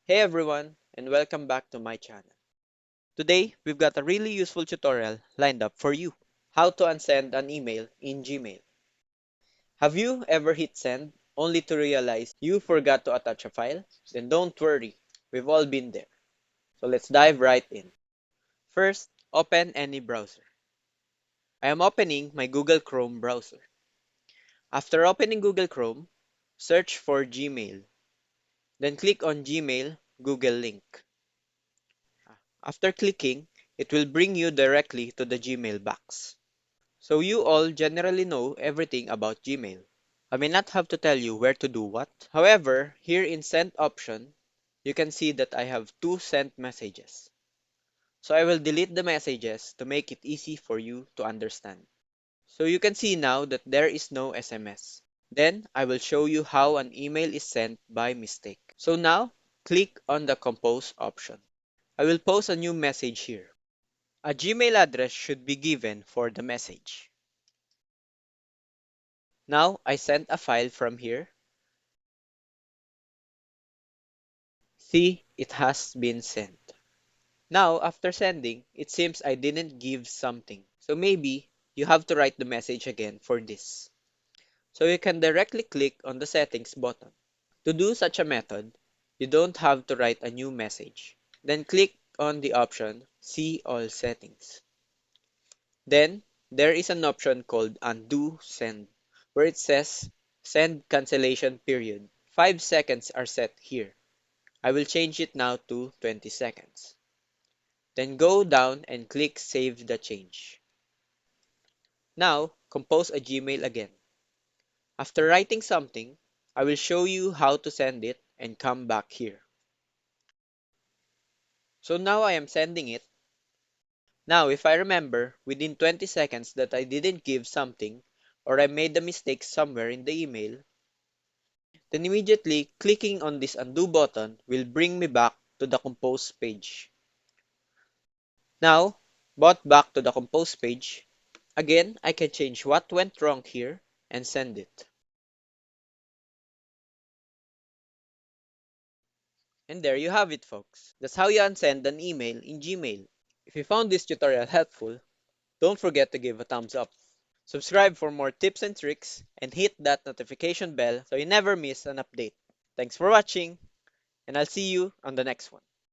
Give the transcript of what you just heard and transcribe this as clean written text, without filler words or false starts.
Hey everyone, and welcome back to my channel. Today, we've got a really useful tutorial lined up for you. How to unsend an email in Gmail. Have you ever hit send only to realize you forgot to attach a file? Then don't worry, we've all been there. So let's dive right in. First, open any browser. I am opening my Google Chrome browser. After opening Google Chrome, search for Gmail. Then click on Gmail Google link. After clicking, it will bring you directly to the Gmail box. So you all generally know everything about Gmail. I may not have to tell you where to do what. However, here in Sent option, you can see that I have two sent messages. So I will delete the messages to make it easy for you to understand. So you can see now that there is no SMS. Then I will show you how an email is sent by mistake. So now, click on the compose option. I will post a new message here. A Gmail address should be given for the message. Now I sent a file from here. See, it has been sent. Now, after sending, it seems I didn't give something. So maybe you have to write the message again for this. So you can directly click on the settings button. To do such a method, you don't have to write a new message. Then click on the option See All Settings. Then there is an option called Undo Send, where it says Send Cancellation Period. 5 seconds are set here. I will change it now to 20 seconds. Then go down and click Save the change. Now, compose a Gmail again. After writing something, I will show you how to send it and come back here. So now I am sending it. Now, if I remember within 20 seconds that I didn't give something or I made a mistake somewhere in the email, then immediately clicking on this undo button will bring me back to the compose page. Now, brought back to the compose page, again, I can change what went wrong here and send it. And there you have it, folks. That's how you unsend an email in Gmail. If you found this tutorial helpful, don't forget to give a thumbs up. Subscribe for more tips and tricks and hit that notification bell so you never miss an update. Thanks for watching, and I'll see you on the next one.